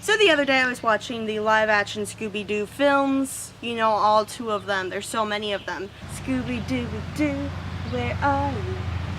So the other day I was watching the live-action Scooby-Doo films. You know, all 2 of them. There's so many of them. Scooby-Doo, where are you?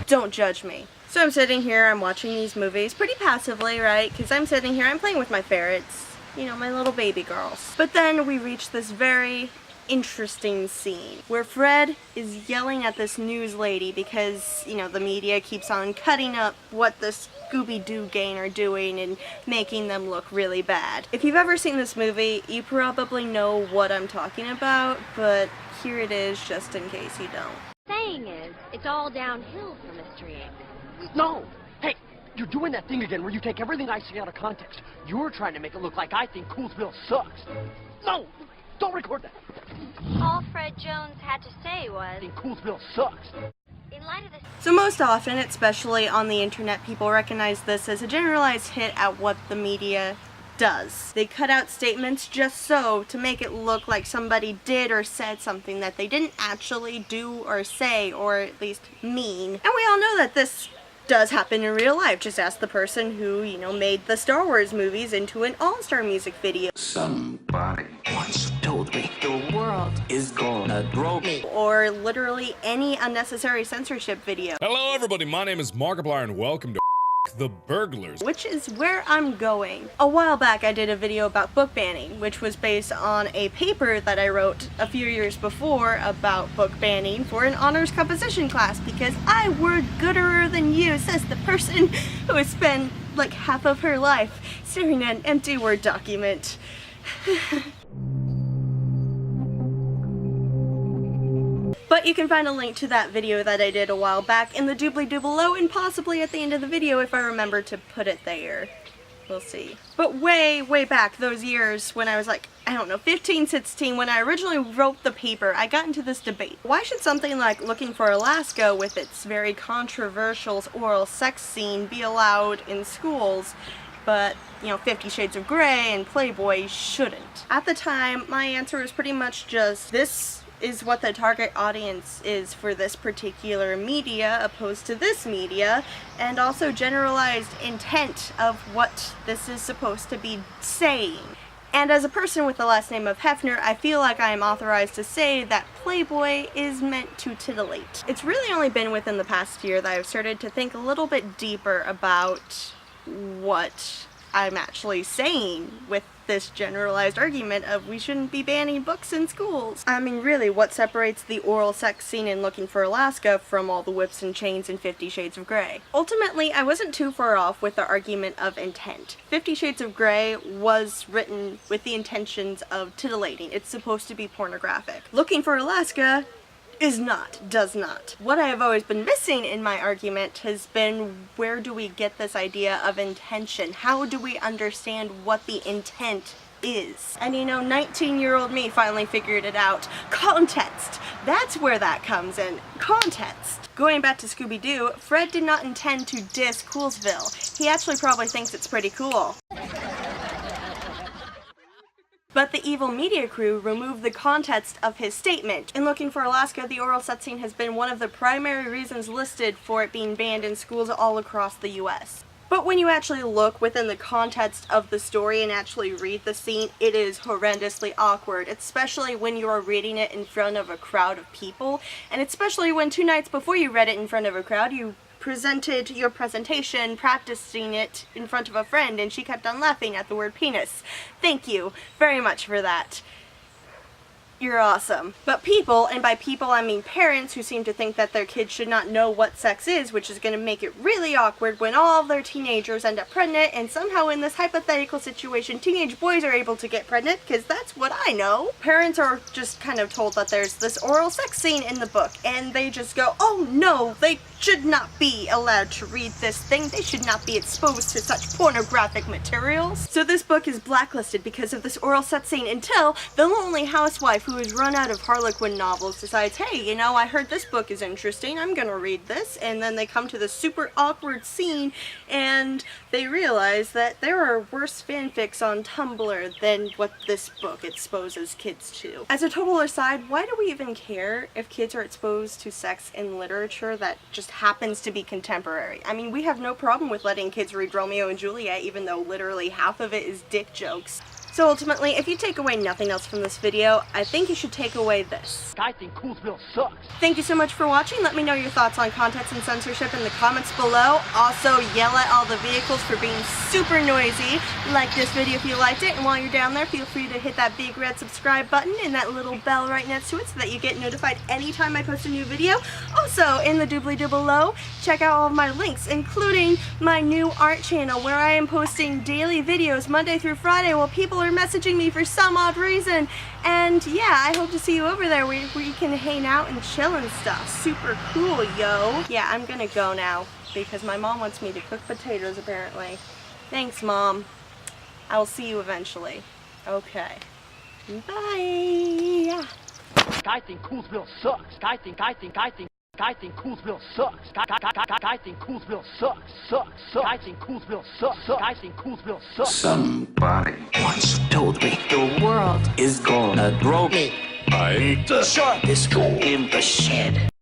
Don't judge me. So I'm sitting here, I'm watching these movies pretty passively, right? Because I'm sitting here, I'm playing with my ferrets. You know, my little baby girls. But then we reach this very interesting scene where Fred is yelling at this news lady because, you know, the media keeps on cutting up what the Scooby-Doo gang are doing and making them look really bad. If you've ever seen this movie, you probably know what I'm talking about, but here it is just in case you don't. Saying is, it's all downhill for Mystery Inc. No! Hey, you're doing that thing again where you take everything I say out of context. You're trying to make it look like I think Coolsville sucks. No! Don't record that! All Fred Jones had to say was, I think Coolsville sucks. in light of this... So most often, especially on the internet, people recognize this as a generalized hit at what the media does. They cut out statements just so to make it look like somebody did or said something that they didn't actually do or say, or at least mean. And we all know that this does happen in real life. Just ask the person who, you know, made the Star Wars movies into an All-Star music video. Somebody once told me the world is gonna throw me. Or literally any unnecessary censorship video. Hello everybody, my name is Markiplier and welcome to The Burglars. Which is where I'm going. A while back I did a video about book banning, which was based on a paper that I wrote a few years before about book banning for an honors composition class, because I word gooderer than you, says the person who has spent like half of her life staring at an empty Word document. But you can find a link to that video that I did a while back in the doobly-doo below, and possibly at the end of the video if I remember to put it there. We'll see. But way back, those years when I was like, I don't know, 15, 16, when I originally wrote the paper, I got into this debate. Why should something like Looking for Alaska, with its very controversial oral sex scene, be allowed in schools, but, you know, 50 Shades of Grey and Playboy shouldn't? At the time, my answer was pretty much just, this is what the target audience is for this particular media opposed to this media, and also generalized intent of what this is supposed to be saying. And as a person with the last name of Hefner, I feel like I am authorized to say that Playboy is meant to titillate. It's really only been within the past year that I've started to think a little bit deeper about what I'm actually saying with this generalized argument of we shouldn't be banning books in schools. I mean, really, what separates the oral sex scene in Looking for Alaska from all the whips and chains in 50 Shades of Grey? Ultimately, I wasn't too far off with the argument of intent. 50 Shades of Grey was written with the intentions of titillating. It's supposed to be pornographic. Looking for Alaska is not, does not. What I have always been missing in my argument has been, where do we get this idea of intention? How do we understand what the intent is? And you know, 19-year-old me finally figured it out. Context! That's where that comes in. Context! Going back to Scooby-Doo, Fred did not intend to diss Coolsville. He actually probably thinks it's pretty cool. But the evil media crew removed the context of his statement. In Looking for Alaska, the oral sex scene has been one of the primary reasons listed for it being banned in schools all across the US. But when you actually look within the context of the story and actually read the scene, it is horrendously awkward, especially when you are reading it in front of a crowd of people, and especially when 2 nights before you read it in front of a crowd, you presented your presentation practicing it in front of a friend and she kept on laughing at the word penis. Thank you very much for that. You're awesome. But people, and by people I mean parents, who seem to think that their kids should not know what sex is, which is going to make it really awkward when all of their teenagers end up pregnant, and somehow in this hypothetical situation teenage boys are able to get pregnant, because that's what I know. Parents are just kind of told that there's this oral sex scene in the book, and they just go, oh no, they should not be allowed to read this thing. They should not be exposed to such pornographic materials. So this book is blacklisted because of this oral sex scene, until the lonely housewife who who has run out of Harlequin novels decides, hey, you know, I heard this book is interesting, I'm gonna read this, and then they come to this super awkward scene and they realize that there are worse fanfics on Tumblr than what this book exposes kids to. As a total aside, why do we even care if kids are exposed to sex in literature that just happens to be contemporary? I mean, we have no problem with letting kids read Romeo and Juliet, even though literally half of it is dick jokes. So ultimately, if you take away nothing else from this video, I think you should take away this. I think Coolsville sucks. Thank you so much for watching. Let me know your thoughts on context and censorship in the comments below. Also, yell at all the vehicles for being super noisy. Like this video if you liked it, and while you're down there, feel free to hit that big red subscribe button and that little bell right next to it so that you get notified anytime I post a new video. Also, in the doobly-doo below, check out all of my links, including my new art channel where I am posting daily videos Monday through Friday while people are messaging me for some odd reason. And yeah, I hope to see you over there where you can hang out and chill and stuff. Super cool, yo. Yeah, I'm gonna go now because my mom wants me to cook potatoes apparently. Thanks, Mom. I will see you eventually. Okay. Bye. I think Coolsville sucks. I think Coolsville sucks. I think Coolsville sucks. I think Coolsville sucks. I think Coolsville sucks. Somebody once told me the world is gonna grow me. I ain't the sharpest tool in the shed.